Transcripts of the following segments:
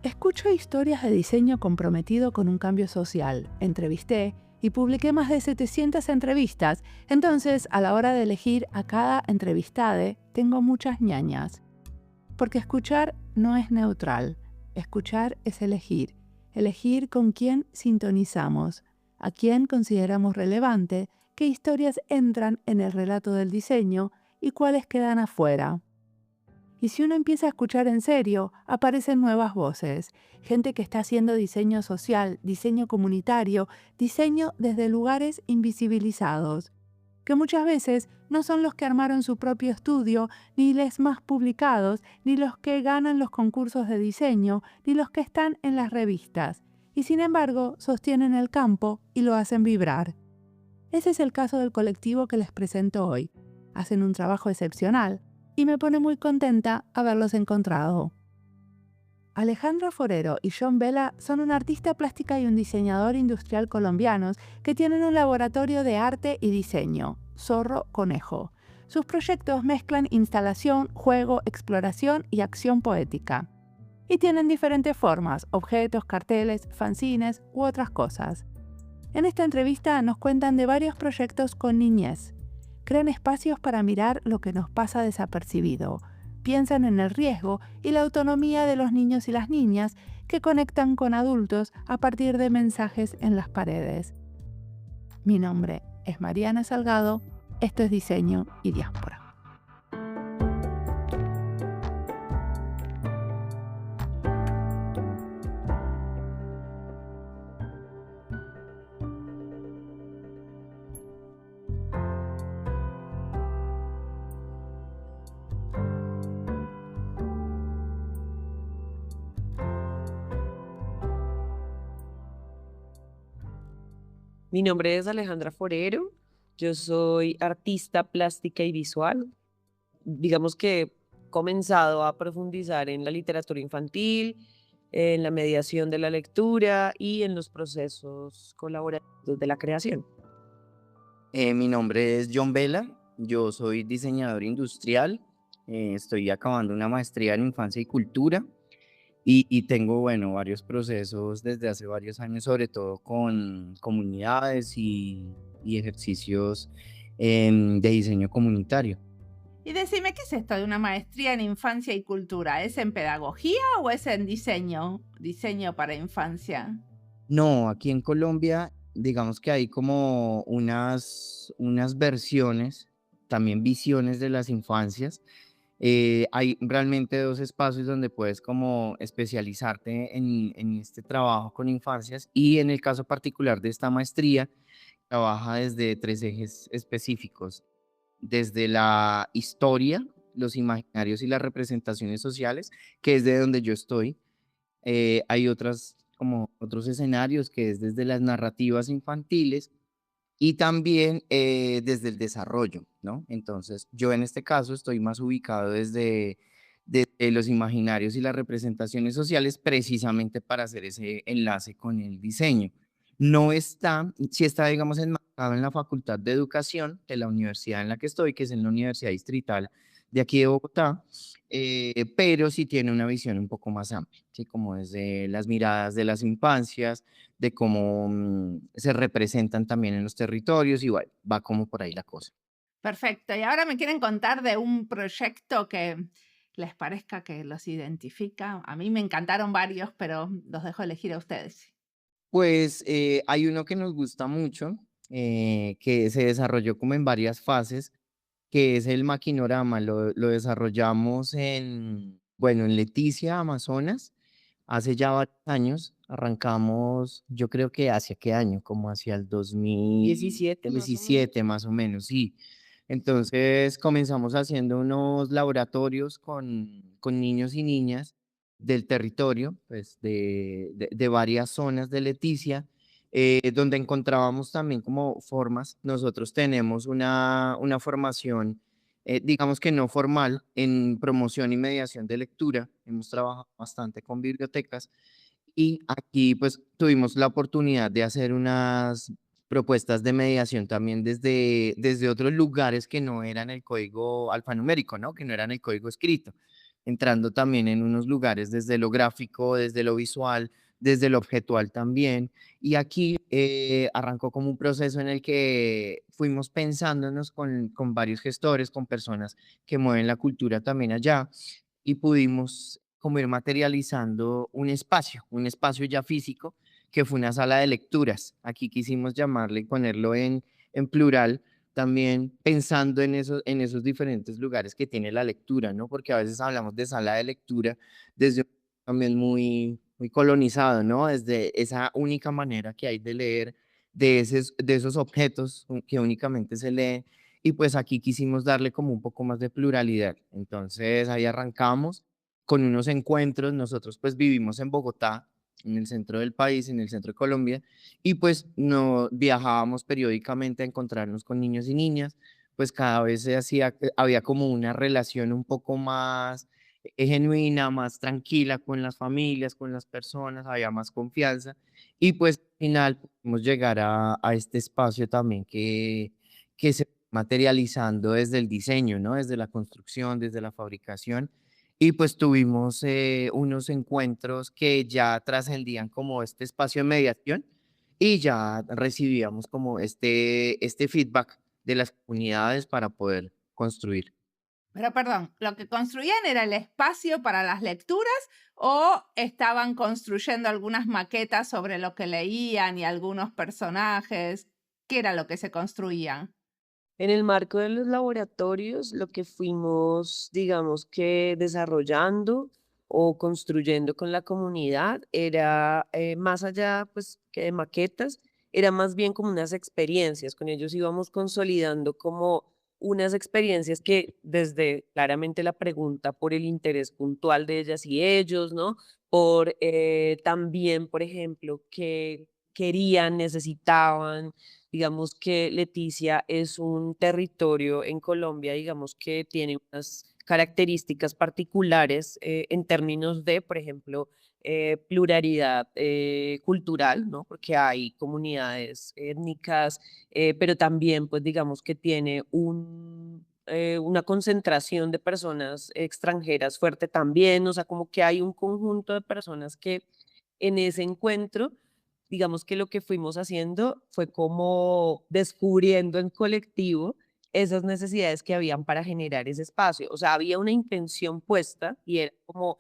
Escucho historias de diseño comprometido con un cambio social, entrevisté y publiqué más de 700 entrevistas, entonces a la hora de elegir a cada entrevistade tengo muchas ñañas. Porque escuchar no es neutral, escuchar es elegir, elegir con quién sintonizamos, a quién consideramos relevante, qué historias entran en el relato del diseño y cuáles quedan afuera. Y si uno empieza a escuchar en serio, aparecen nuevas voces, gente que está haciendo diseño social, diseño comunitario, diseño desde lugares invisibilizados, que muchas veces no son los que armaron su propio estudio, ni los más publicados, ni los que ganan los concursos de diseño, ni los que están en las revistas, y sin embargo sostienen el campo y lo hacen vibrar. Ese es el caso del colectivo que les presento hoy. Hacen un trabajo excepcional y me pone muy contenta haberlos encontrado. Alejandra Forero y John Vela son un artista plástica y un diseñador industrial colombianos que tienen un laboratorio de arte y diseño, Zorro Conejo. Sus proyectos mezclan instalación, juego, exploración y acción poética. Y tienen diferentes formas, objetos, carteles, fanzines u otras cosas. En esta entrevista nos cuentan de varios proyectos con niñez. Crean espacios para mirar lo que nos pasa desapercibido. Piensan en el riesgo y la autonomía de los niños y las niñas que conectan con adultos a partir de mensajes en las paredes. Mi nombre es Mariana Salgado. Esto es Diseño y Diáspora. Mi nombre es Alejandra Forero, yo soy artista plástica y visual. Digamos que he comenzado a profundizar en la literatura infantil, en la mediación de la lectura y en los procesos colaborativos de la creación. Mi nombre es John Vela, yo soy diseñador industrial, estoy acabando una maestría en infancia y cultura y tengo, bueno, varios procesos desde hace varios años, sobre todo con comunidades y ejercicios de diseño comunitario. Y decime, ¿qué es esto de una maestría en infancia y cultura? ¿Es en pedagogía o es en diseño? Diseño para infancia. No, aquí en Colombia, digamos que hay como unas versiones, también visiones de las infancias. Hay realmente dos espacios donde puedes como especializarte en este trabajo con infancias y en el caso particular de esta maestría, trabaja desde tres ejes específicos, desde la historia, los imaginarios y las representaciones sociales, que es de donde yo estoy. Hay otras, como otros escenarios que es desde las narrativas infantiles y también desde el desarrollo, ¿no? Entonces, yo en este caso estoy más ubicado desde los imaginarios y las representaciones sociales precisamente para hacer ese enlace con el diseño. No está, sí está, digamos, enmarcado en la Facultad de Educación de la universidad en la que estoy, que es en la Universidad Distrital de aquí de Bogotá, pero sí tiene una visión un poco más amplia, ¿sí? Como desde las miradas de las infancias, de cómo se representan también en los territorios y bueno, va como por ahí la cosa. Perfecto. Y ahora me quieren contar de un proyecto que les parezca que los identifica. A mí me encantaron varios, pero los dejo elegir a ustedes. Pues hay uno que nos gusta mucho, que se desarrolló como en varias fases, que es el maquinorama. Lo desarrollamos bueno, en Leticia, Amazonas, hace ya varios años. Arrancamos, yo creo que hacia qué año, como hacia el 17 más o menos. 2017 más o menos, sí. Entonces comenzamos haciendo unos laboratorios con niños y niñas del territorio, pues de varias zonas de Leticia, donde encontrábamos también como formas. Nosotros tenemos una formación, digamos que no formal, en promoción y mediación de lectura. Hemos trabajado bastante con bibliotecas y aquí pues tuvimos la oportunidad de hacer unas propuestas de mediación también desde otros lugares que no eran el código alfanumérico, ¿no? Que no eran el código escrito. entrando también en unos lugares desde lo gráfico, desde lo visual, desde lo objetual también. Y aquí arrancó como un proceso en el que fuimos pensándonos con varios gestores, con personas que mueven la cultura también allá, y pudimos como ir materializando un espacio ya físico, que fue una sala de lecturas. Aquí quisimos llamarle y ponerlo en plural, también pensando en esos diferentes lugares que tiene la lectura, ¿no? Porque a veces hablamos de sala de lectura desde un también muy colonizado, ¿no? Desde esa única manera que hay de leer, de esos objetos que únicamente se leen, y pues aquí quisimos darle como un poco más de pluralidad. Entonces ahí arrancamos con unos encuentros. Nosotros pues vivimos en Bogotá, en el centro del país, en el centro de Colombia, y pues no viajábamos periódicamente a encontrarnos con niños y niñas. Pues cada vez se hacía, había como una relación un poco más genuina, más tranquila con las familias, con las personas, había más confianza, y pues al final pudimos llegar a este espacio también que se materializando desde el diseño, ¿no? Desde la construcción, desde la fabricación. Y pues tuvimos unos encuentros que ya trascendían como este espacio de mediación, y ya recibíamos como este feedback de las comunidades para poder construir. Pero perdón, ¿lo que construían era el espacio para las lecturas o estaban construyendo algunas maquetas sobre lo que leían y algunos personajes? ¿Qué era lo que se construían? En el marco de los laboratorios, lo que fuimos, digamos que desarrollando o construyendo con la comunidad era más allá, pues, que de maquetas, era más bien como unas experiencias. Con ellos íbamos consolidando como unas experiencias que desde claramente la pregunta por el interés puntual de ellas y ellos, ¿no? Por también, por ejemplo, que querían, necesitaban. Digamos que Leticia es un territorio en Colombia, digamos que tiene unas características particulares en términos de, por ejemplo, pluralidad cultural, ¿no? Porque hay comunidades étnicas, pero también, pues, digamos que tiene una concentración de personas extranjeras fuerte también, o sea, como que hay un conjunto de personas que en ese encuentro, digamos que lo que fuimos haciendo fue como descubriendo en colectivo esas necesidades que habían para generar ese espacio. O sea, había una intención puesta y era como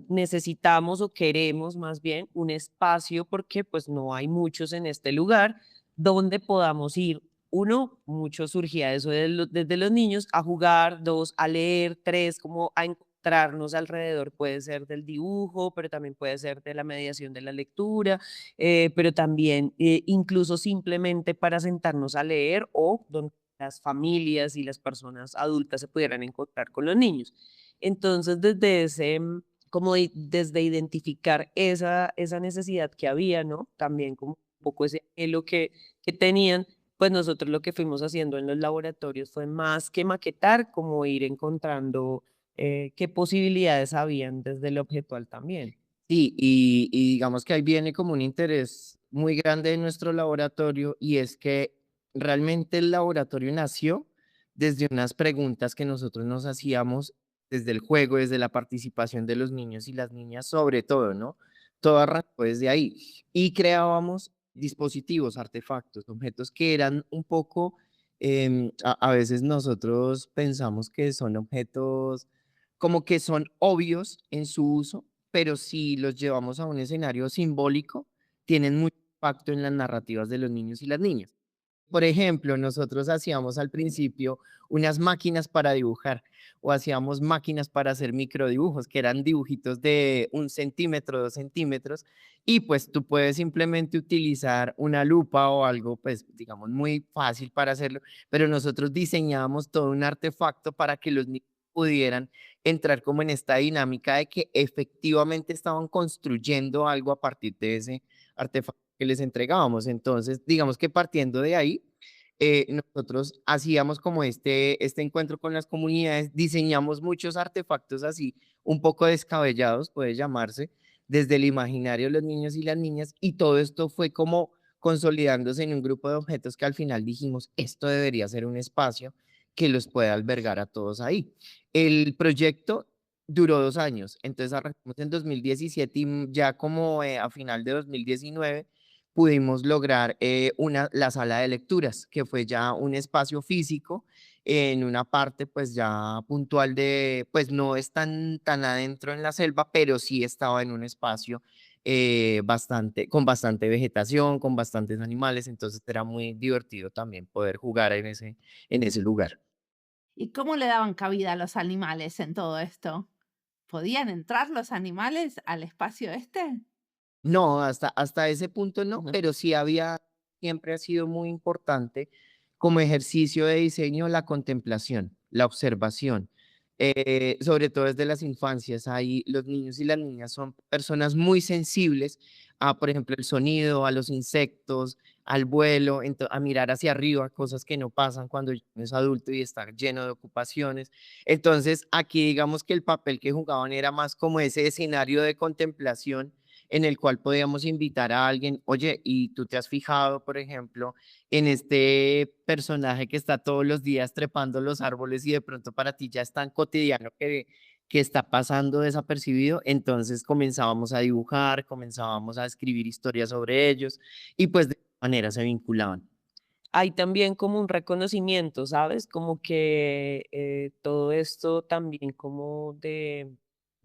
necesitamos o queremos más bien un espacio porque pues no hay muchos en este lugar donde podamos ir. Uno, mucho surgía eso desde los niños a jugar, dos, a leer, tres, como a encontrarnos alrededor. Puede ser del dibujo, pero también puede ser de la mediación de la lectura, pero también incluso simplemente para sentarnos a leer o donde las familias y las personas adultas se pudieran encontrar con los niños. Entonces, desde ese, como desde identificar esa necesidad que había, ¿no? También como un poco ese anhelo que tenían, pues nosotros lo que fuimos haciendo en los laboratorios fue más que maquetar, como ir encontrando qué posibilidades habían desde el objetual también. Sí, y digamos que ahí viene como un interés muy grande de nuestro laboratorio, y es que realmente el laboratorio nació desde unas preguntas que nosotros nos hacíamos desde el juego, desde la participación de los niños y las niñas, sobre todo, ¿no? Todo arrancó desde ahí, y creábamos dispositivos, artefactos, objetos que eran un poco, a veces nosotros pensamos que son objetos como que son obvios en su uso, pero si los llevamos a un escenario simbólico, tienen mucho impacto en las narrativas de los niños y las niñas. Por ejemplo, nosotros hacíamos al principio unas máquinas para dibujar, o hacíamos máquinas para hacer microdibujos, que eran dibujitos de 1 centímetro, 2 centímetros, y pues tú puedes simplemente utilizar una lupa o algo, pues digamos, muy fácil para hacerlo, pero nosotros diseñábamos todo un artefacto para que los niños pudieran entrar como en esta dinámica de que efectivamente estaban construyendo algo a partir de ese artefacto que les entregábamos. Entonces, digamos que partiendo de ahí, nosotros hacíamos como este encuentro con las comunidades, diseñamos muchos artefactos así, un poco descabellados, puede llamarse, desde el imaginario de los niños y las niñas, y todo esto fue como consolidándose en un grupo de objetos que al final dijimos, esto debería ser un espacio que los pueda albergar a todos ahí. El proyecto duró 2 años. Entonces arrancamos en 2017 y, ya como, a final de 2019 pudimos lograr, la sala de lecturas, que fue ya un espacio físico en una parte, pues, ya puntual de pues, no es tan adentro en la selva, pero sí estaba en un espacio, con bastante vegetación, con bastantes animales, entonces era muy divertido también poder jugar en ese lugar. ¿Y cómo le daban cabida a los animales en todo esto? ¿Podían entrar los animales al espacio este? No, hasta ese punto no, Ujú. pero sí siempre ha sido muy importante como ejercicio de diseño la contemplación, la observación, sobre todo desde las infancias. Ahí los niños y las niñas son personas muy sensibles a, por ejemplo, el sonido, a los insectos, al vuelo, a mirar hacia arriba, cosas que no pasan cuando uno es adulto y está lleno de ocupaciones. Entonces, aquí digamos que el papel que jugaban era más como ese escenario de contemplación en el cual podíamos invitar a alguien, oye, ¿y tú te has fijado, por ejemplo, en este personaje que está todos los días trepando los árboles y de pronto para ti ya es tan cotidiano que está pasando desapercibido? Entonces comenzábamos a dibujar, comenzábamos a escribir historias sobre ellos y pues de esa manera se vinculaban. Hay también como un reconocimiento, ¿sabes? Como que todo esto también como de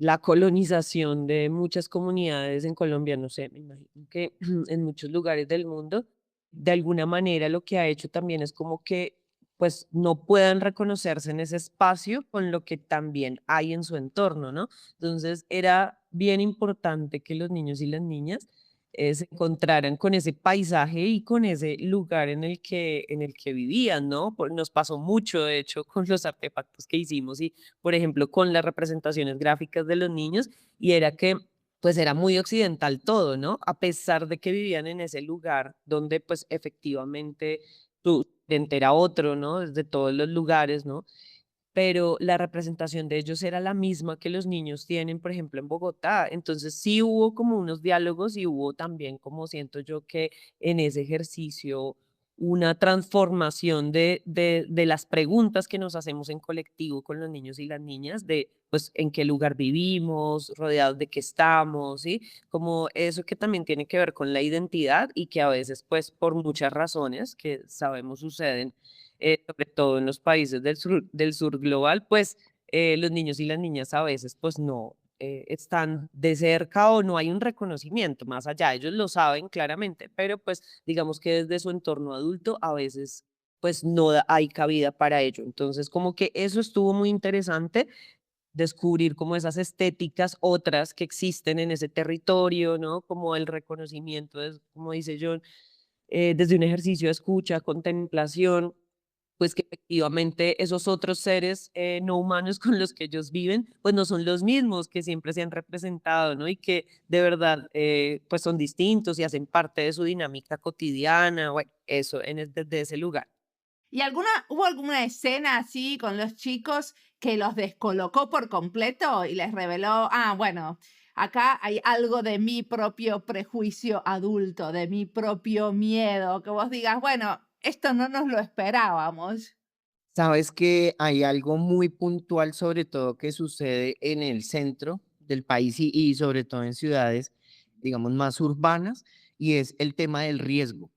la colonización de muchas comunidades en Colombia, no sé, me imagino que en muchos lugares del mundo, de alguna manera lo que ha hecho también es como que pues no puedan reconocerse en ese espacio con lo que también hay en su entorno, ¿no? Entonces era bien importante que los niños y las niñas se encontraran con ese paisaje y con ese lugar en el que vivían, ¿no? Nos pasó mucho, de hecho, con los artefactos que hicimos y, por ejemplo, con las representaciones gráficas de los niños, y era que, pues, era muy occidental todo, ¿no? A pesar de que vivían en ese lugar donde, pues, efectivamente, su occidente era otro, ¿no? Desde todos los lugares, ¿no? Pero la representación de ellos era la misma que los niños tienen, por ejemplo, en Bogotá. Entonces sí hubo como unos diálogos y hubo también, como siento yo, que en ese ejercicio una transformación de las preguntas que nos hacemos en colectivo con los niños y las niñas, de pues en qué lugar vivimos, rodeados de qué estamos, ¿sí? Como eso que también tiene que ver con la identidad y que a veces, pues por muchas razones que sabemos suceden, sobre todo en los países del sur global, pues los niños y las niñas a veces pues no están de cerca o no hay un reconocimiento más allá. Ellos lo saben claramente, pero pues digamos que desde su entorno adulto a veces pues no hay cabida para ello. Entonces como que eso estuvo muy interesante descubrir como esas estéticas otras que existen en ese territorio, ¿no? Como el reconocimiento, como dice John, desde un ejercicio de escucha, contemplación, pues que efectivamente esos otros seres no humanos con los que ellos viven, pues no son los mismos que siempre se han representado, ¿no? Y que de verdad, pues son distintos y hacen parte de su dinámica cotidiana, bueno, eso, desde ese lugar. ¿Y hubo alguna escena así con los chicos que los descolocó por completo y les reveló, ah, bueno, acá hay algo de mi propio prejuicio adulto, de mi propio miedo, que vos digas, bueno, esto no nos lo esperábamos? Sabes que hay algo muy puntual, sobre todo que sucede en el centro del país y sobre todo en ciudades, digamos, más urbanas, y es el tema del riesgo.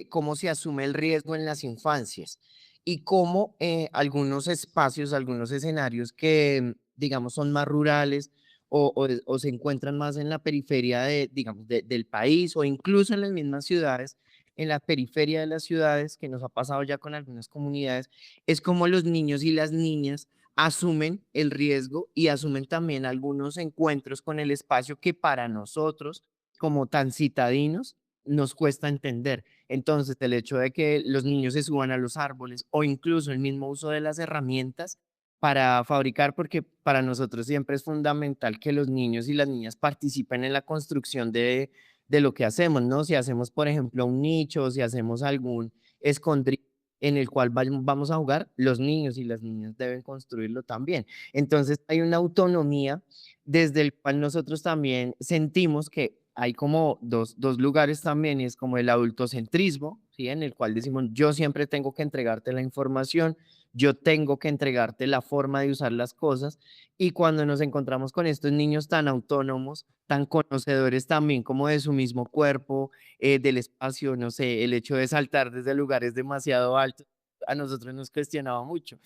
Cómo se asume el riesgo en las infancias y cómo algunos espacios, algunos escenarios que, digamos, son más rurales o se encuentran más en la periferia digamos, del país o incluso en las mismas ciudades, en la periferia de las ciudades, que nos ha pasado ya con algunas comunidades, es como los niños y las niñas asumen el riesgo y asumen también algunos encuentros con el espacio que para nosotros, como tan citadinos, nos cuesta entender. Entonces, el hecho de que los niños se suban a los árboles o incluso el mismo uso de las herramientas para fabricar, porque para nosotros siempre es fundamental que los niños y las niñas participen en la construcción de lo que hacemos, ¿no? Si hacemos, por ejemplo, un nicho, si hacemos algún escondrijo en el cual vamos a jugar, los niños y las niñas deben construirlo también. Entonces, hay una autonomía desde el cual nosotros también sentimos que hay como dos lugares también, y es como el adultocentrismo, ¿sí? En el cual decimos, yo siempre tengo que entregarte la información, yo tengo que entregarte la forma de usar las cosas. Y cuando nos encontramos con estos niños tan autónomos, tan conocedores también como de su mismo cuerpo, del espacio, no sé, el hecho de saltar desde lugares demasiado altos, a nosotros nos cuestionaba mucho.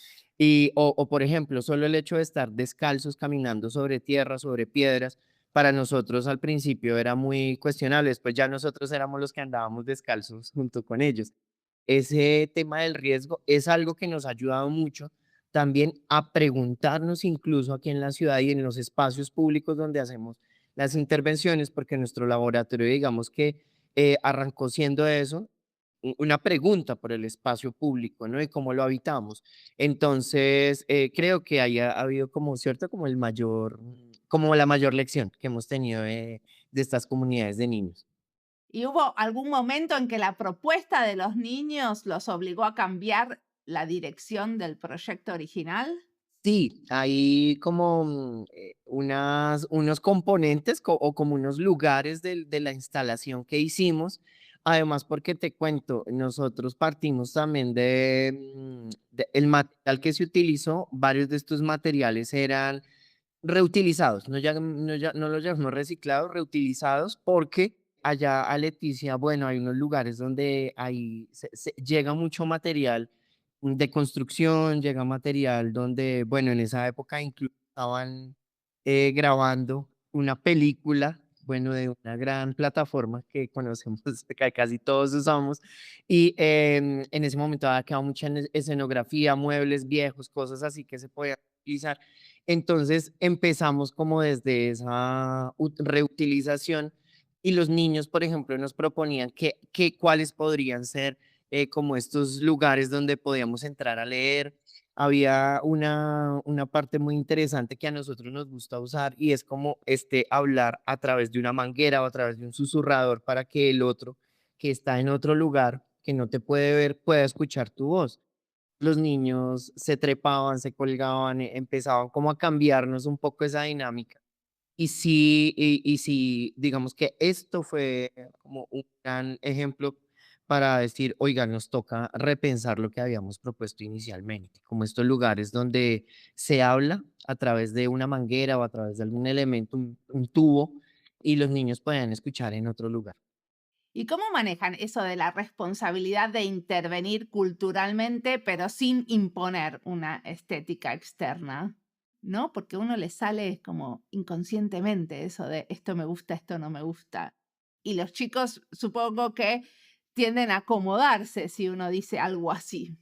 Por ejemplo, solo el hecho de estar descalzos caminando sobre tierra, sobre piedras, para nosotros al principio era muy cuestionable, después ya nosotros éramos los que andábamos descalzos junto con ellos. Ese tema del riesgo es algo que nos ha ayudado mucho también a preguntarnos incluso aquí en la ciudad y en los espacios públicos donde hacemos las intervenciones, porque nuestro laboratorio, digamos que arrancó siendo eso, una pregunta por el espacio público, ¿no? Y cómo lo habitamos. Entonces, creo que haya habido como, ¿cierto? Como el mayor, como la mayor lección que hemos tenido de estas comunidades de niños. ¿Y hubo algún momento en que la propuesta de los niños los obligó a cambiar la dirección del proyecto original? Sí, hay como unos componentes o como unos lugares de la instalación que hicimos. Además, porque te cuento, nosotros partimos también el material que se utilizó, varios de estos materiales eran reutilizados, no los llamamos reciclados, reutilizados, porque allá a Leticia, bueno, hay unos lugares donde llega mucho material de construcción, llega material donde, bueno, en esa época incluso estaban grabando una película, bueno, de una gran plataforma que conocemos, que casi todos usamos, y en ese momento había quedado mucha escenografía, muebles viejos, cosas así que se podían utilizar. Entonces empezamos como desde esa reutilización y los niños, por ejemplo, nos proponían cuáles podrían ser como estos lugares donde podíamos entrar a leer. Había una parte muy interesante que a nosotros nos gusta usar y es como hablar a través de una manguera o a través de un susurrador para que el otro que está en otro lugar, que no te puede ver, pueda escuchar tu voz. Los niños se trepaban, se colgaban, empezaban como a cambiarnos un poco esa dinámica. Y sí, digamos que esto fue como un gran ejemplo para decir, oiga, nos toca repensar lo que habíamos propuesto inicialmente, como estos lugares donde se habla a través de una manguera o a través de algún elemento, un tubo, y los niños puedan escuchar en otro lugar. ¿Y cómo manejan eso de la responsabilidad de intervenir culturalmente, pero sin imponer una estética externa? ¿No? Porque a uno le sale como inconscientemente eso de esto me gusta, esto no me gusta. Y los chicos supongo que tienden a acomodarse si uno dice algo así.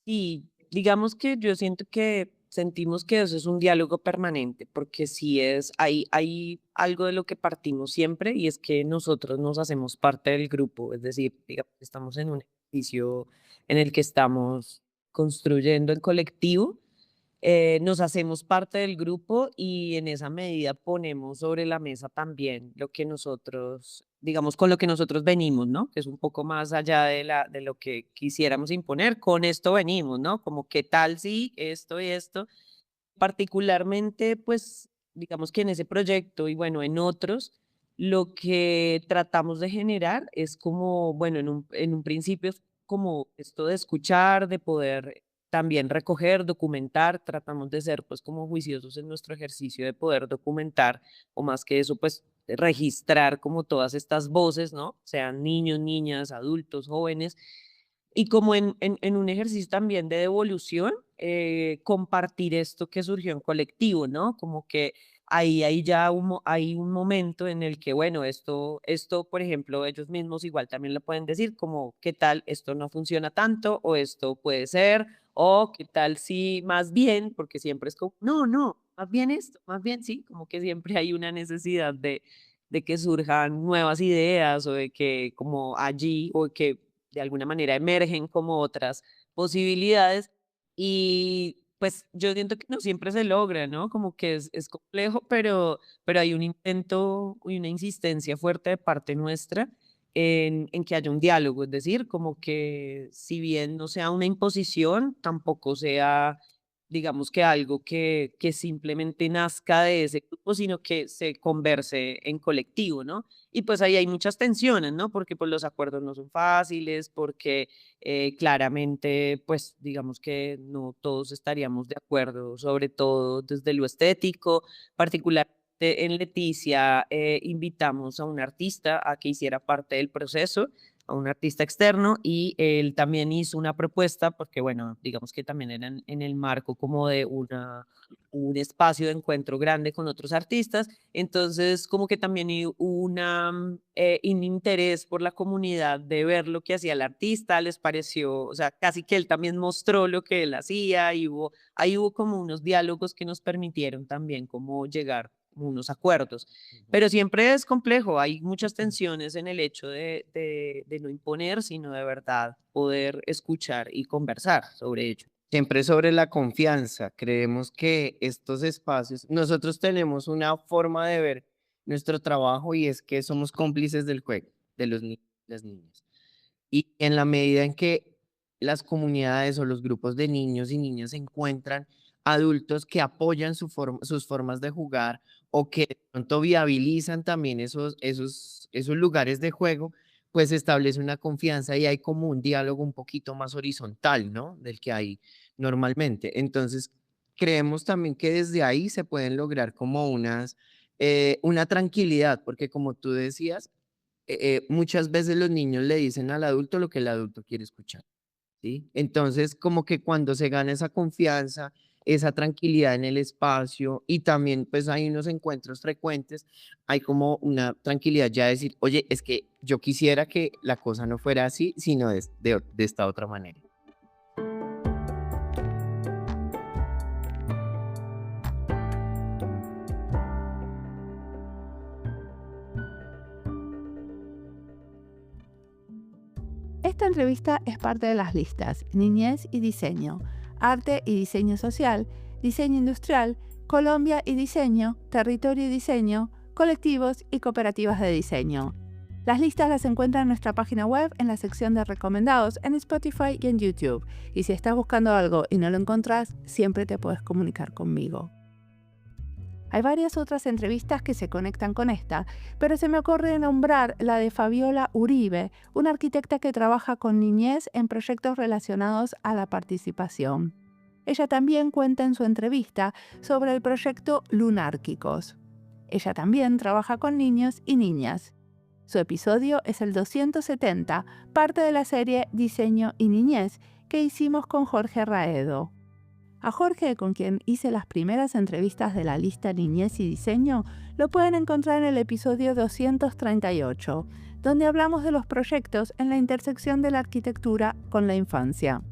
Y digamos que yo siento que sentimos que eso es un diálogo permanente, porque sí hay algo de lo que partimos siempre y es que nosotros nos hacemos parte del grupo, es decir, digamos, estamos en un ejercicio en el que estamos construyendo en colectivo, nos hacemos parte del grupo y en esa medida ponemos sobre la mesa también lo que nosotros, digamos, con lo que nosotros venimos, ¿no? Que es un poco más allá de lo que quisiéramos imponer. Con esto venimos, ¿no? Como qué tal si esto y esto. Particularmente, pues, digamos que en ese proyecto y bueno, en otros, lo que tratamos de generar es como, bueno, en un principio es como esto de escuchar, de poder también recoger, documentar, tratamos de ser pues como juiciosos en nuestro ejercicio de poder documentar, o más que eso, pues registrar como todas estas voces, ¿no? Sean niños, niñas, adultos, jóvenes, y como en un ejercicio también de devolución, compartir esto que surgió en colectivo, ¿no? Como que ahí ya hay un momento en el que, bueno, esto, por ejemplo, ellos mismos igual también lo pueden decir, como, ¿qué tal esto no funciona tanto? O esto puede ser, o qué tal si más bien, porque siempre es como, no, no, más bien esto, más bien sí, como que siempre hay una necesidad de que surjan nuevas ideas o de que como allí o que de alguna manera emergen como otras posibilidades y pues yo siento que no siempre se logra, ¿no? Como que es complejo, pero hay un intento y una insistencia fuerte de parte nuestra en que haya un diálogo, es decir, como que si bien no sea una imposición, tampoco sea digamos que algo que simplemente nazca de ese grupo, sino que se converse en colectivo, ¿no? Y pues ahí hay muchas tensiones, ¿no? Porque pues los acuerdos no son fáciles, porque claramente pues digamos que no todos estaríamos de acuerdo, sobre todo desde lo estético, particularmente en Leticia invitamos a un artista a que hiciera parte del proceso, a un artista externo, y él también hizo una propuesta, porque bueno, digamos que también era en el marco como de un espacio de encuentro grande con otros artistas, entonces como que también hubo un interés por la comunidad de ver lo que hacía el artista, les pareció, o sea, casi que él también mostró lo que él hacía, y ahí hubo como unos diálogos que nos permitieron también como llegar a unos acuerdos. Pero siempre es complejo, hay muchas tensiones en el hecho de no imponer, sino de verdad poder escuchar y conversar sobre ello. Siempre sobre la confianza. Creemos que estos espacios, nosotros tenemos una forma de ver nuestro trabajo y es que somos cómplices del juego de los niños y las niñas. Y en la medida en que las comunidades o los grupos de niños y niñas encuentran adultos que apoyan sus formas de jugar o que de pronto viabilizan también esos lugares de juego, pues se establece una confianza y hay como un diálogo un poquito más horizontal, ¿no? Del que hay normalmente. Entonces, creemos también que desde ahí se pueden lograr como una tranquilidad, porque como tú decías, muchas veces los niños le dicen al adulto lo que el adulto quiere escuchar, ¿sí? Entonces, como que cuando se gana esa confianza, esa tranquilidad en el espacio y también pues hay unos encuentros frecuentes, hay como una tranquilidad ya de decir, oye, es que yo quisiera que la cosa no fuera así, sino de esta otra manera. Esta entrevista es parte de las listas Niñez y Diseño, Arte y Diseño Social, Diseño Industrial, Colombia y Diseño, Territorio y Diseño, Colectivos y Cooperativas de Diseño. Las listas las encuentran en nuestra página web en la sección de recomendados en Spotify y en YouTube. Y si estás buscando algo y no lo encontrás, siempre te puedes comunicar conmigo. Hay varias otras entrevistas que se conectan con esta, pero se me ocurre nombrar la de Fabiola Uribe, una arquitecta que trabaja con niñez en proyectos relacionados a la participación. Ella también cuenta en su entrevista sobre el proyecto Lunárquicos. Ella también trabaja con niños y niñas. Su episodio es el 270, parte de la serie Diseño y Niñez que hicimos con Jorge Raedo. A Jorge, con quien hice las primeras entrevistas de la lista Niñez y Diseño, lo pueden encontrar en el episodio 238, donde hablamos de los proyectos en la intersección de la arquitectura con la infancia.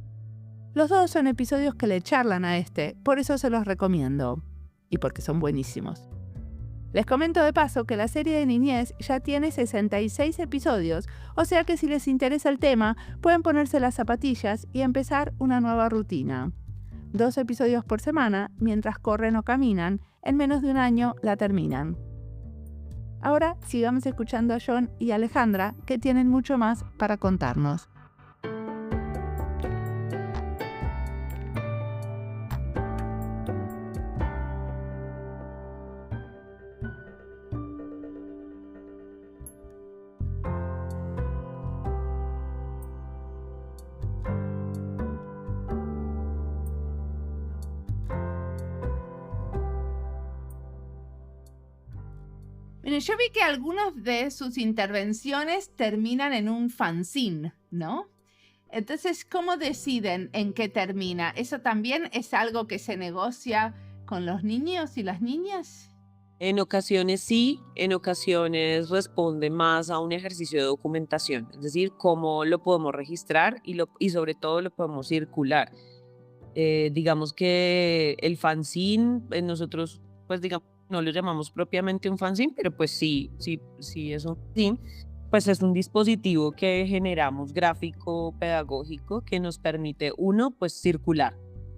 Los dos son episodios que le charlan a este, por eso se los recomiendo, y porque son buenísimos. Les comento de paso que la serie de Niñez ya tiene 66 episodios, o sea que si les interesa el tema, pueden ponerse las zapatillas y empezar una nueva rutina. 2 episodios por semana, mientras corren o caminan, en menos de un año la terminan. Ahora sigamos escuchando a John y Alejandra, que tienen mucho más para contarnos. Bueno, yo vi que algunas de sus intervenciones terminan en un fanzine, ¿no? Entonces, ¿cómo deciden en qué termina? ¿Eso también es algo que se negocia con los niños y las niñas? En ocasiones sí, en ocasiones responde más a un ejercicio de documentación, es decir, cómo lo podemos registrar y sobre todo lo podemos circular. Digamos que el fanzine, nosotros, pues digamos, no lo llamamos propiamente un fanzine, pero pues sí, sí, sí es un fanzine, pues es un dispositivo que generamos gráfico, pedagógico, que nos permite, uno, pues circular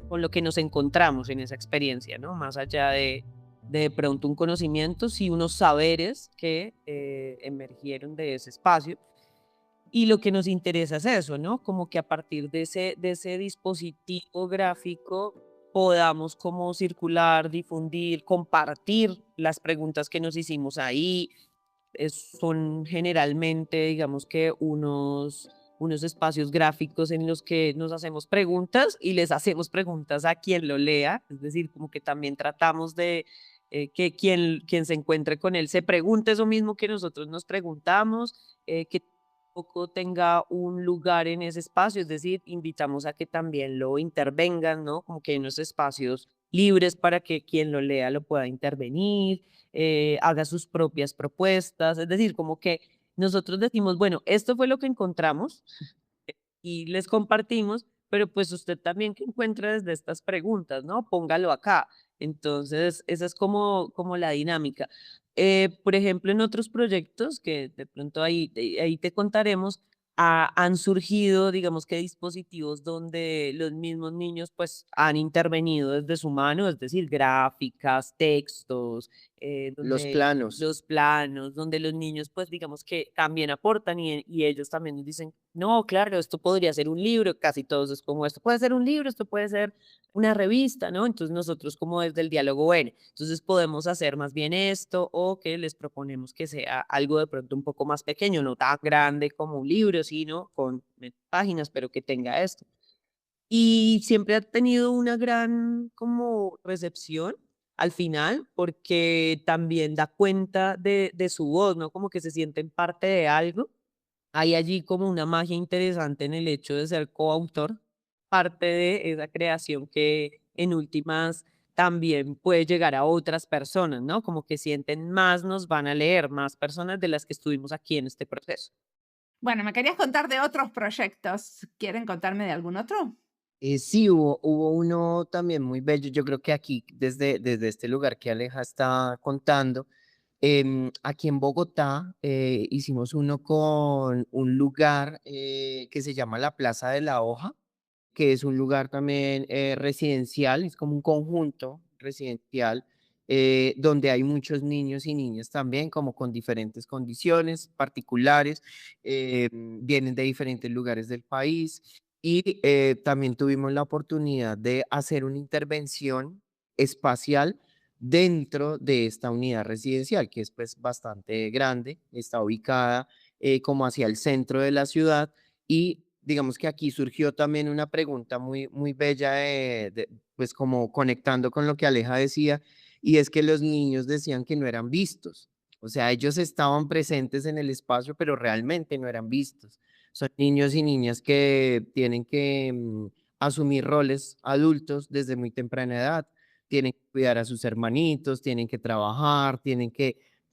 con lo que nos encontramos en esa experiencia, ¿no? Más allá de pronto un conocimiento, sí unos saberes que emergieron de ese espacio. Y lo que nos interesa es eso, ¿no? Como que a partir de ese dispositivo gráfico podamos como circular, difundir, compartir las preguntas que nos hicimos ahí. Son generalmente, digamos que unos espacios gráficos en los que nos hacemos preguntas y les hacemos preguntas a quien lo lea, es decir, como que también tratamos de que quien se encuentre con él se pregunte eso mismo que nosotros nos preguntamos, que poco tenga un lugar en ese espacio, es decir, invitamos a que también lo intervengan, ¿no? Como que hay unos espacios libres para que quien lo lea lo pueda intervenir, haga sus propias propuestas, es decir, como que nosotros decimos, bueno, esto fue lo que encontramos y les compartimos, pero pues usted también que encuentra desde estas preguntas, ¿no? Póngalo acá. Entonces, esa es como la dinámica. Por ejemplo, en otros proyectos que de pronto ahí te contaremos, han surgido, digamos que dispositivos donde los mismos niños pues han intervenido desde su mano, es decir, gráficas, textos, Los donde planos. los planos, donde los niños, pues digamos que también aportan y ellos también nos dicen, no, claro, esto podría ser un libro, casi todos es como, esto puede ser un libro, esto puede ser una revista, ¿no? Entonces nosotros como desde el diálogo, bueno, entonces podemos hacer más bien esto o que les proponemos que sea algo de pronto un poco más pequeño, no tan grande como un libro, sino con páginas, pero que tenga esto. Y siempre ha tenido una gran como recepción al final, porque también da cuenta de su voz, ¿no? Como que se sienten parte de algo. Hay allí como una magia interesante en el hecho de ser coautor, parte de esa creación que en últimas también puede llegar a otras personas, ¿no? Como que sienten más nos van a leer, más personas de las que estuvimos aquí en este proceso. Bueno, me querías contar de otros proyectos. ¿Quieren contarme de algún otro? Sí, hubo uno también muy bello. Yo creo que aquí, desde este lugar que Aleja está contando, aquí en Bogotá hicimos uno con un lugar que se llama la Plaza de la Hoja, que es un lugar también residencial, es como un conjunto residencial donde hay muchos niños y niñas también, como con diferentes condiciones particulares, vienen de diferentes lugares del país y también tuvimos la oportunidad de hacer una intervención espacial dentro de esta unidad residencial, que es pues bastante grande, está ubicada como hacia el centro de la ciudad y digamos que aquí surgió también una pregunta muy, muy bella, pues como conectando con lo que Aleja decía, y es que los niños decían que no eran vistos. O sea, ellos estaban presentes en el espacio, pero realmente no eran vistos. Son niños y niñas que tienen que asumir roles adultos desde muy temprana edad. Tienen que cuidar a sus hermanitos, tienen que trabajar,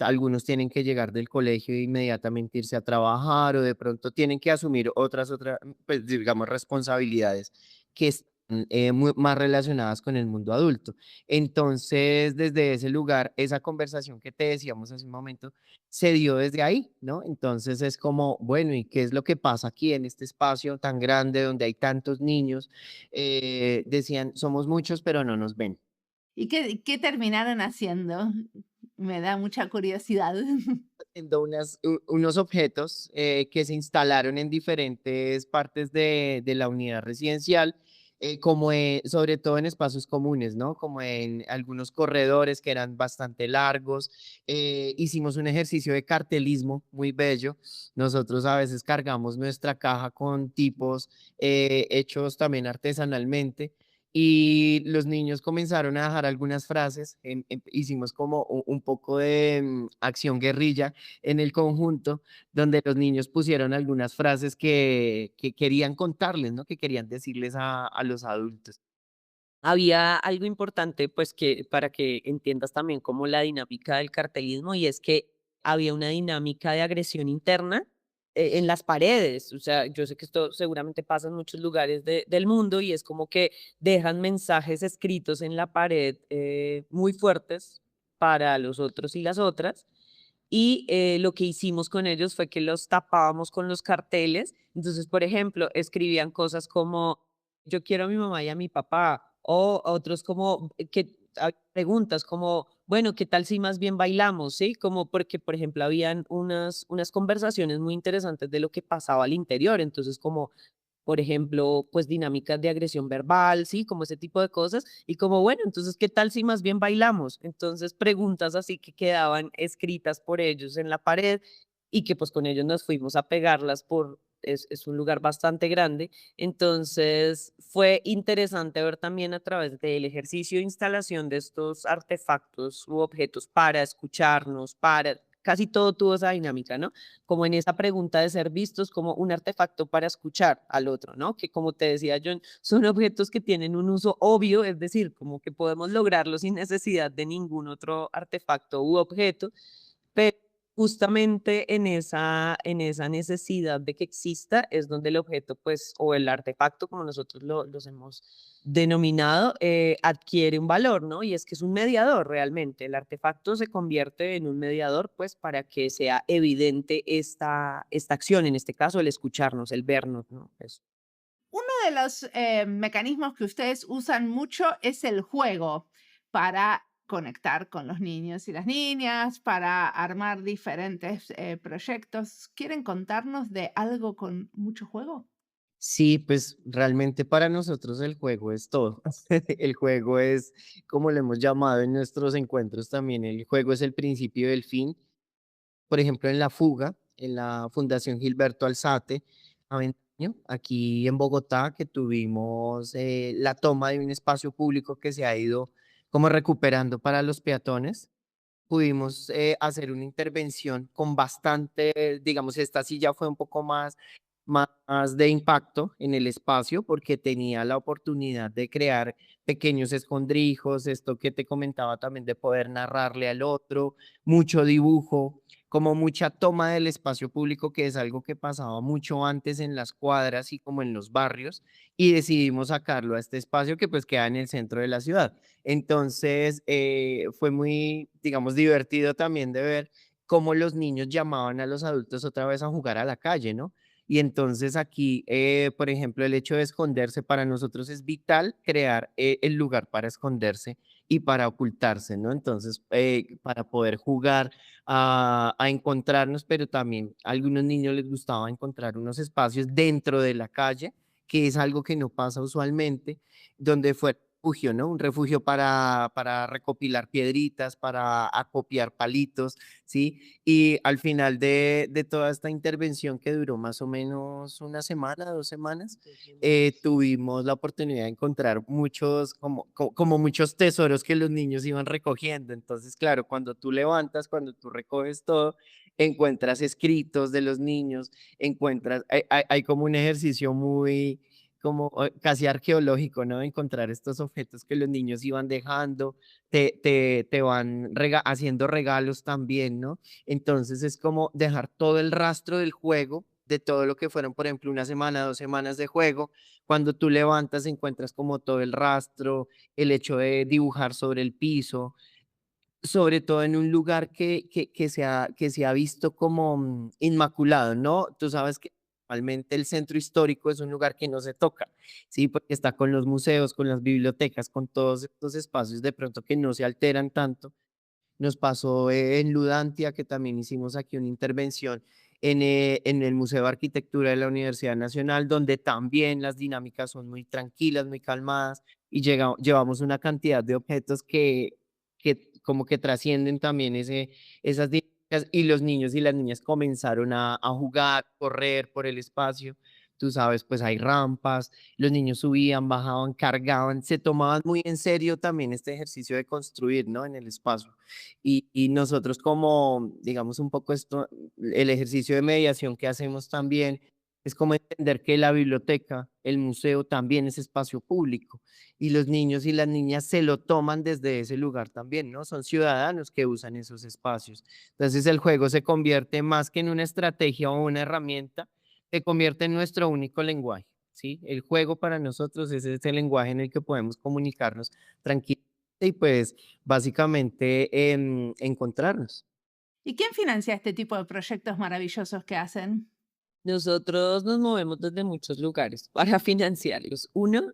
algunos tienen que llegar del colegio e inmediatamente irse a trabajar o de pronto tienen que asumir pues digamos, responsabilidades que están más relacionadas con el mundo adulto. Entonces, desde ese lugar, esa conversación que te decíamos hace un momento, se dio desde ahí, ¿no? Entonces es como, bueno, ¿y qué es lo que pasa aquí en este espacio tan grande donde hay tantos niños? Decían, somos muchos, pero no nos ven. ¿Y qué terminaron haciendo? Me da mucha curiosidad. Haciendo unos objetos que se instalaron en diferentes partes de la unidad residencial, sobre todo en espacios comunes, ¿no? Como en algunos corredores que eran bastante largos. Hicimos un ejercicio de cartelismo muy bello. Nosotros a veces cargamos nuestra caja con tipos hechos también artesanalmente. Y los niños comenzaron a dejar algunas frases, hicimos como un poco de acción guerrilla en el conjunto, donde los niños pusieron algunas frases que querían contarles, ¿no? Que querían decirles a los adultos. Había algo importante, pues, que para que entiendas también como la dinámica del cartelismo, y es que había una dinámica de agresión interna en las paredes. O sea, yo sé que esto seguramente pasa en muchos lugares del mundo y es como que dejan mensajes escritos en la pared muy fuertes para los otros y las otras. Y lo que hicimos con ellos fue que los tapábamos con los carteles. Entonces, por ejemplo, escribían cosas como, yo quiero a mi mamá y a mi papá, o otros como preguntas como, bueno, ¿qué tal si más bien bailamos? Sí, como porque, por ejemplo, habían unas conversaciones muy interesantes de lo que pasaba al interior. Entonces, como por ejemplo, pues dinámicas de agresión verbal, ¿sí? Como ese tipo de cosas. Y como, bueno, entonces, ¿qué tal si más bien bailamos? Entonces, preguntas así que quedaban escritas por ellos en la pared y que pues con ellos nos fuimos a pegarlas es un lugar bastante grande. Entonces, fue interesante ver también a través del ejercicio de instalación de estos artefactos u objetos para escucharnos, para casi todo tuvo esa dinámica, ¿no? Como en esa pregunta de ser vistos como un artefacto para escuchar al otro, ¿no? Que como te decía John, son objetos que tienen un uso obvio, es decir, como que podemos lograrlo sin necesidad de ningún otro artefacto u objeto, pero justamente en esa necesidad de que exista es donde el objeto, pues, o el artefacto, como nosotros los hemos denominado, adquiere un valor, ¿no? Y es que es un mediador realmente. El artefacto se convierte en un mediador, pues, para que sea evidente esta acción, en este caso, el escucharnos, el vernos, ¿no? Eso. Uno de los mecanismos que ustedes usan mucho es el juego para conectar con los niños y las niñas, para armar diferentes proyectos. ¿Quieren contarnos de algo con mucho juego? Sí, pues realmente para nosotros el juego es todo. El juego es, como lo hemos llamado en nuestros encuentros también, el juego es el principio del fin. Por ejemplo, en La Fuga, en la Fundación Gilberto Alzate, Avendaño, aquí en Bogotá, que tuvimos la toma de un espacio público que se ha ido como recuperando para los peatones. Pudimos hacer una intervención con bastante, digamos, esta sí ya fue un poco más de impacto en el espacio porque tenía la oportunidad de crear pequeños escondrijos, esto que te comentaba también de poder narrarle al otro, mucho dibujo, como mucha toma del espacio público, que es algo que pasaba mucho antes en las cuadras y como en los barrios, y decidimos sacarlo a este espacio que pues queda en el centro de la ciudad. Entonces, fue muy, digamos, divertido también de ver cómo los niños llamaban a los adultos otra vez a jugar a la calle, ¿no? Y entonces aquí, por ejemplo, el hecho de esconderse para nosotros es vital crear el lugar para esconderse y para ocultarse, ¿no? Entonces, para poder jugar a encontrarnos, pero también a algunos niños les gustaba encontrar unos espacios dentro de la calle, que es algo que no pasa usualmente, donde fue refugio, ¿no? Un refugio para recopilar piedritas, para acopiar palitos, ¿sí? Y al final de toda esta intervención que duró más o menos una semana, 2 semanas, tuvimos la oportunidad de encontrar muchos, como muchos tesoros que los niños iban recogiendo. Entonces, claro, cuando tú levantas, cuando tú recoges todo, encuentras escritos de los niños, encuentras, hay como un ejercicio muy como casi arqueológico, ¿no? Encontrar estos objetos que los niños iban dejando, te van haciendo regalos también, ¿no? Entonces es como dejar todo el rastro del juego, de todo lo que fueron, por ejemplo, una semana, 2 semanas de juego. Cuando tú levantas, encuentras como todo el rastro, el hecho de dibujar sobre el piso, sobre todo en un lugar que se ha visto como inmaculado, ¿no? Tú sabes que normalmente el centro histórico es un lugar que no se toca, ¿sí? Porque está con los museos, con las bibliotecas, con todos estos espacios de pronto que no se alteran tanto. Nos pasó en Ludantia, que también hicimos aquí una intervención en el Museo de Arquitectura de la Universidad Nacional, donde también las dinámicas son muy tranquilas, muy calmadas, y llevamos una cantidad de objetos que como que trascienden también esas dinámicas, y los niños y las niñas comenzaron a jugar, correr por el espacio. Tú sabes, pues hay rampas, los niños subían, bajaban, cargaban, se tomaban muy en serio también este ejercicio de construir, ¿no? En el espacio. Y nosotros como, digamos, un poco esto, el ejercicio de mediación que hacemos también es como entender que la biblioteca, el museo también es espacio público y los niños y las niñas se lo toman desde ese lugar también, ¿no? Son ciudadanos que usan esos espacios. Entonces el juego se convierte más que en una estrategia o una herramienta, se convierte en nuestro único lenguaje, ¿sí? El juego para nosotros es ese lenguaje en el que podemos comunicarnos tranquilamente y pues básicamente, encontrarnos. ¿Y quién financia este tipo de proyectos maravillosos que hacen? Nosotros nos movemos desde muchos lugares para financiarlos. Uno,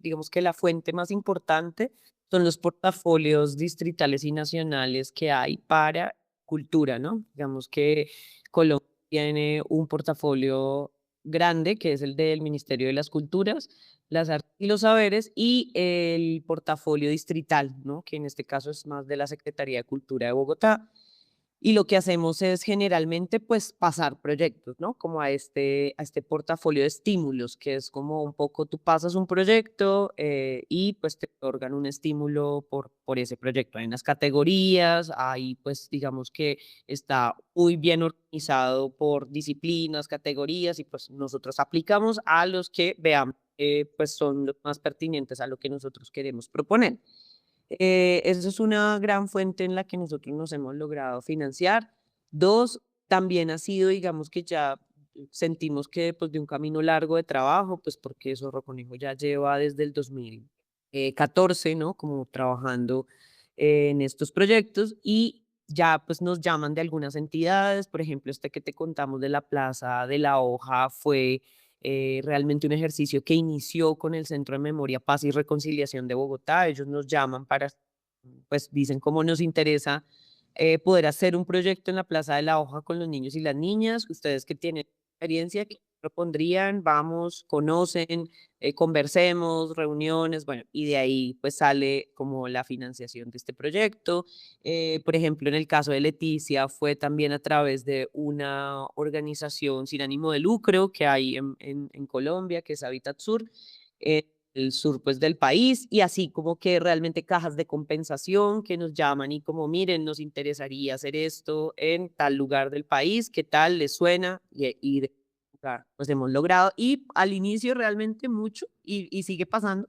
digamos que la fuente más importante son los portafolios distritales y nacionales que hay para cultura, ¿no? Digamos que Colombia tiene un portafolio grande, que es el del Ministerio de las Culturas, las Artes y los Saberes, y el portafolio distrital, ¿no? Que en este caso es más de la Secretaría de Cultura de Bogotá. Y lo que hacemos es generalmente, pues, pasar proyectos, ¿no? Como a este portafolio de estímulos, que es como un poco tú pasas un proyecto y pues te otorgan un estímulo por ese proyecto. Hay unas categorías, ahí pues digamos que está muy bien organizado por disciplinas, categorías y pues nosotros aplicamos a los que veamos pues son los más pertinentes a lo que nosotros queremos proponer. Eso es una gran fuente en la que nosotros nos hemos logrado financiar. Dos, también ha sido, digamos que ya sentimos que pues de un camino largo de trabajo, pues porque Zorro Conejo ya lleva desde el 2014, ¿no? Como trabajando en estos proyectos y ya pues nos llaman de algunas entidades, por ejemplo, este que te contamos de la Plaza de la Hoja fue realmente un ejercicio que inició con el Centro de Memoria, Paz y Reconciliación de Bogotá. Ellos nos llaman para, pues dicen cómo nos interesa poder hacer un proyecto en la Plaza de la Hoja con los niños y las niñas. Ustedes que tienen experiencia, ¿qué propondrían? Vamos, conocen, conversemos, reuniones, bueno, y de ahí pues sale como la financiación de este proyecto. Por ejemplo, en el caso de Leticia fue también a través de una organización sin ánimo de lucro que hay en Colombia, que es Habitat Sur, el sur pues del país, y así como que realmente cajas de compensación que nos llaman y como miren, nos interesaría hacer esto en tal lugar del país, ¿qué tal les suena? Y de lugar, pues hemos logrado, y al inicio realmente mucho, y sigue pasando,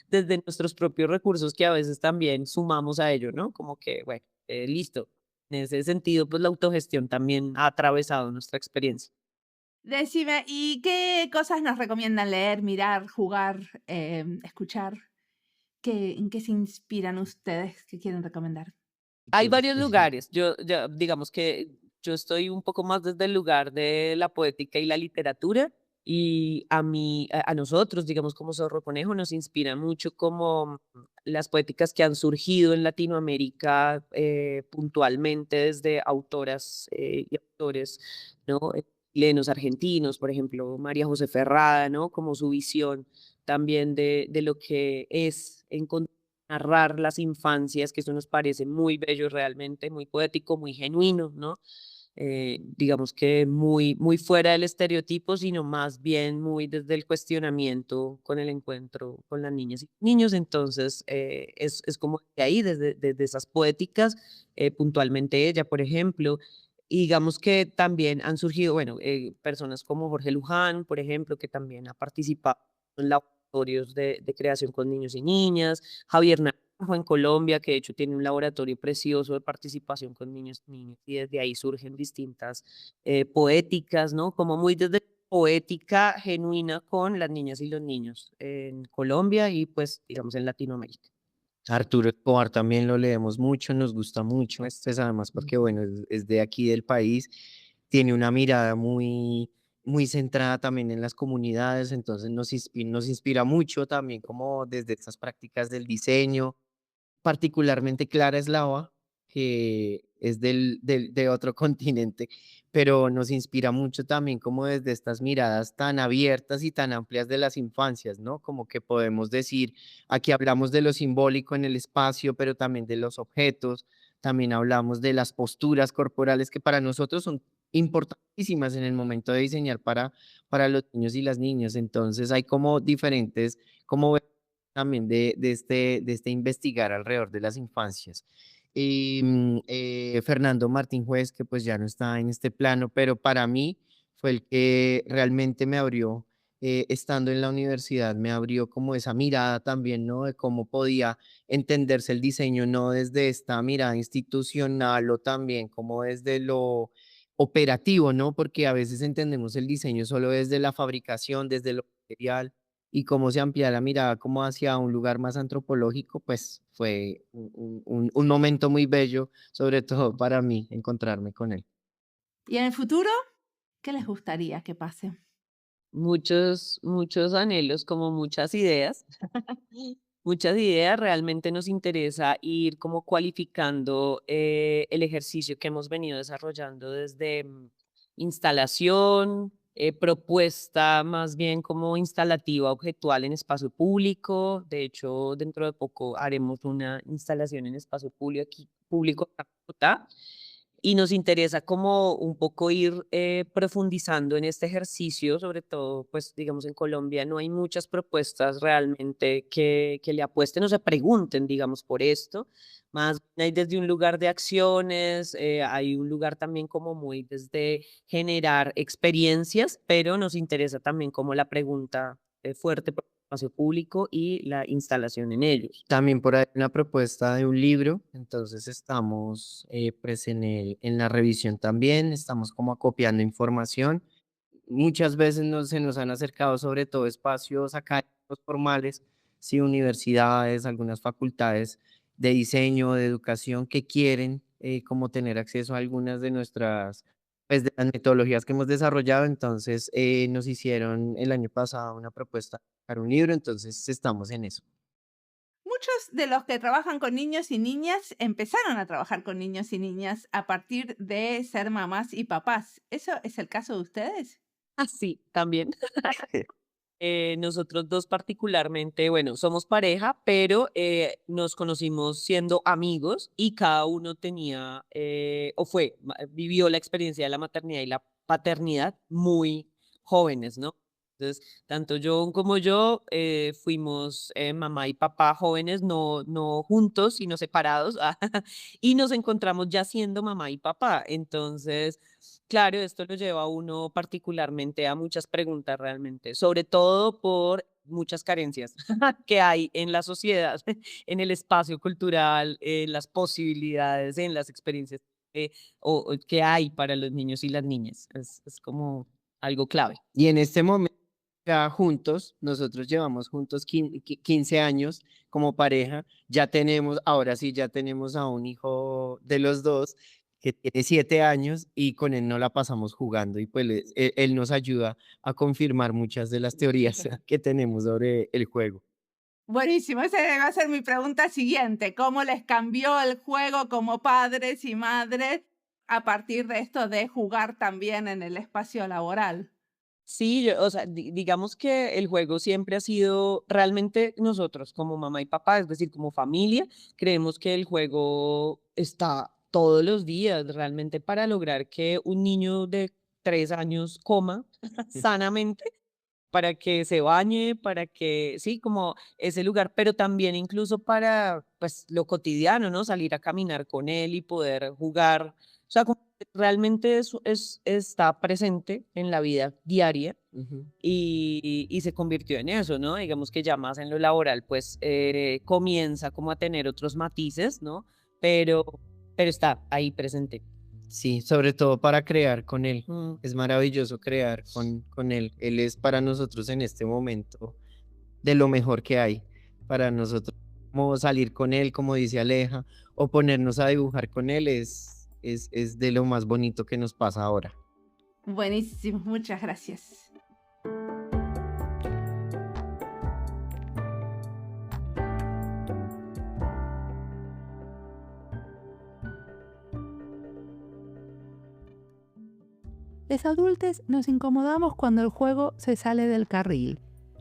desde nuestros propios recursos que a veces también sumamos a ello, ¿no? Como que, bueno, listo. En ese sentido, pues la autogestión también ha atravesado nuestra experiencia. Decime, ¿y qué cosas nos recomiendan leer, mirar, jugar, escuchar? ¿En qué se inspiran ustedes que quieren recomendar? Hay varios lugares. Yo, digamos que yo estoy un poco más desde el lugar de la poética y la literatura y a mí, a nosotros, digamos como Zorro Conejo, nos inspira mucho como las poéticas que han surgido en Latinoamérica puntualmente desde autoras y autores, ¿no? Chilenos, argentinos, por ejemplo, María José Ferrada, ¿no? Como su visión también de lo que es encontrar narrar las infancias, que eso nos parece muy bello realmente, muy poético, muy genuino, ¿no? Digamos que muy, muy fuera del estereotipo, sino más bien muy desde el cuestionamiento con el encuentro con las niñas y niños. Entonces, es como de ahí, desde esas poéticas, puntualmente ella, por ejemplo. Y digamos que también han surgido, bueno, personas como Jorge Luján, por ejemplo, que también ha participado en laboratorios de creación con niños y niñas, Javier Naranjo en Colombia, que de hecho tiene un laboratorio precioso de participación con niños y niñas, y desde ahí surgen distintas poéticas, ¿no? Como muy desde poética genuina con las niñas y los niños en Colombia y pues, digamos, en Latinoamérica. Arturo Escobar también lo leemos mucho, nos gusta mucho, pues además porque bueno, es de aquí del país, tiene una mirada muy, muy centrada también en las comunidades, entonces nos inspira mucho también como desde estas prácticas del diseño, particularmente Clara Eslava, que es de otro continente, pero nos inspira mucho también como desde estas miradas tan abiertas y tan amplias de las infancias, ¿no? Como que podemos decir, aquí hablamos de lo simbólico en el espacio, pero también de los objetos, también hablamos de las posturas corporales que para nosotros son importantísimas en el momento de diseñar para los niños y las niñas. Entonces hay como diferentes, como también de este investigar alrededor de las infancias. Y, Fernando Martín Juez, que pues ya no está en este plano, pero para mí fue el que realmente me abrió, estando en la universidad, me abrió como esa mirada también, ¿no? De cómo podía entenderse el diseño, no desde esta mirada institucional o también como desde lo operativo, ¿no? Porque a veces entendemos el diseño solo desde la fabricación, desde lo material y cómo se amplía la mirada como hacia un lugar más antropológico, pues fue un momento muy bello, sobre todo para mí, encontrarme con él. ¿Y en el futuro qué les gustaría que pase? Muchos, muchos anhelos, como muchas ideas. Muchas ideas, realmente nos interesa ir como cualificando el ejercicio que hemos venido desarrollando desde instalación, propuesta más bien como instalativa, objetual en espacio público. De hecho, dentro de poco haremos una instalación en espacio público acá en Bogotá. Y nos interesa como un poco ir profundizando en este ejercicio, sobre todo, pues digamos, en Colombia no hay muchas propuestas realmente que le apuesten o se pregunten, digamos, por esto. Más bien hay desde un lugar de acciones, hay un lugar también como muy desde generar experiencias, pero nos interesa también como la pregunta fuerte por el espacio público y la instalación en ellos. También por ahí una propuesta de un libro, entonces estamos pues en la revisión también, estamos como acopiando información. Muchas veces se nos han acercado sobre todo espacios académicos formales, sí, universidades, algunas facultades de diseño, de educación que quieren como tener acceso a algunas de nuestras, pues de las metodologías que hemos desarrollado. Entonces nos hicieron el año pasado una propuesta para un libro, entonces estamos en eso. Muchos de los que trabajan con niños y niñas empezaron a trabajar con niños y niñas a partir de ser mamás y papás. ¿Eso es el caso de ustedes? Así también. Nosotros dos particularmente, bueno, somos pareja, pero nos conocimos siendo amigos y cada uno tenía, vivió la experiencia de la maternidad y la paternidad muy jóvenes, ¿no? Entonces, tanto John como yo fuimos mamá y papá jóvenes, no juntos, sino separados, y nos encontramos ya siendo mamá y papá. Entonces, claro, esto lo lleva a uno particularmente a muchas preguntas realmente, sobre todo por muchas carencias que hay en la sociedad, en el espacio cultural, en las posibilidades, en las experiencias o que hay para los niños y las niñas. Es como algo clave. Y en este momento, ya juntos, nosotros llevamos juntos 15 años como pareja, ya tenemos, ahora sí, ya tenemos a un hijo de los dos que tiene 7 años y con él no la pasamos jugando y pues él nos ayuda a confirmar muchas de las teorías que tenemos sobre el juego. Buenísimo, esa va a ser mi pregunta siguiente. ¿Cómo les cambió el juego como padres y madres a partir de esto de jugar también en el espacio laboral? Sí, o sea, digamos que el juego siempre ha sido realmente nosotros como mamá y papá, es decir, como familia, creemos que el juego está todos los días realmente para lograr que un niño de 3 años coma sanamente, para que se bañe, para que, sí, como ese lugar, pero también incluso para, pues, lo cotidiano, ¿no? Salir a caminar con él y poder jugar. O sea, como que realmente está presente en la vida diaria Ujú. y se convirtió en eso, ¿no? Digamos que ya más en lo laboral, pues, comienza como a tener otros matices, ¿no? Pero, pero está ahí presente. Sí, sobre todo para crear con él. Mm. Es maravilloso crear con él. Él es para nosotros en este momento de lo mejor que hay para nosotros. Como salir con él, como dice Aleja, o ponernos a dibujar con él es de lo más bonito que nos pasa ahora. Buenísimo, muchas gracias. Los adultos nos incomodamos cuando el juego se sale del carril.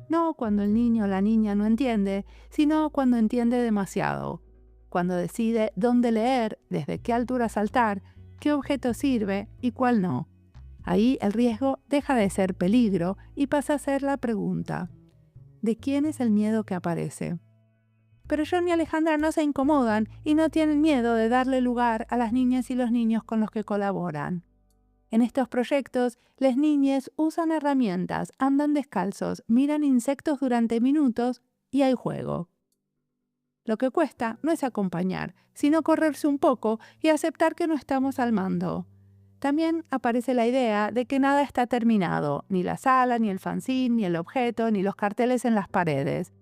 No cuando el niño o la niña no entiende, sino cuando entiende demasiado. Cuando decide dónde leer, desde qué altura saltar, qué objeto sirve y cuál no. Ahí el riesgo deja de ser peligro y pasa a ser la pregunta: ¿de quién es el miedo que aparece? Pero John y Alejandra no se incomodan y no tienen miedo de darle lugar a las niñas y los niños con los que colaboran. En estos proyectos, las niñas usan herramientas, andan descalzos, miran insectos durante minutos y hay juego. Lo que cuesta no es acompañar, sino correrse un poco y aceptar que no estamos al mando. También aparece la idea de que nada está terminado, ni la sala, ni el fanzine, ni el objeto, ni los carteles en las paredes.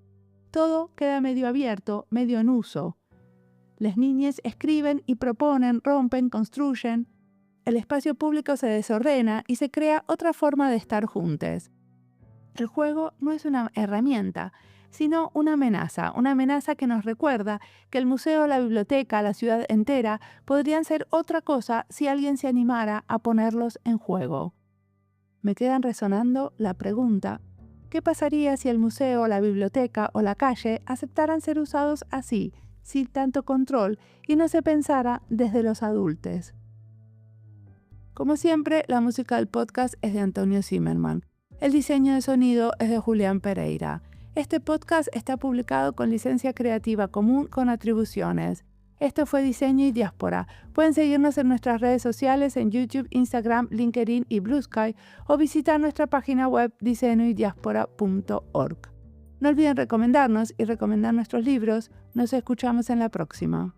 Todo queda medio abierto, medio en uso. Las niñas escriben y proponen, rompen, construyen. El espacio público se desordena y se crea otra forma de estar juntos. El juego no es una herramienta, sino una amenaza que nos recuerda que el museo, la biblioteca, la ciudad entera podrían ser otra cosa si alguien se animara a ponerlos en juego. me quedan resonando la pregunta: ¿qué pasaría si el museo, la biblioteca o la calle aceptaran ser usados así, sin tanto control, y no se pensara desde los adultos? Como siempre, la música del podcast es de Antonio Zimmerman. El diseño de sonido es de Julián Pereira. Este podcast está publicado con licencia creativa común con atribuciones. Esto fue Diseño y Diáspora. Pueden seguirnos en nuestras redes sociales en YouTube, Instagram, LinkedIn y Blue Sky, o visitar nuestra página web diseñoydiaspora.org. No olviden recomendarnos y recomendar nuestros libros. Nos escuchamos en la próxima.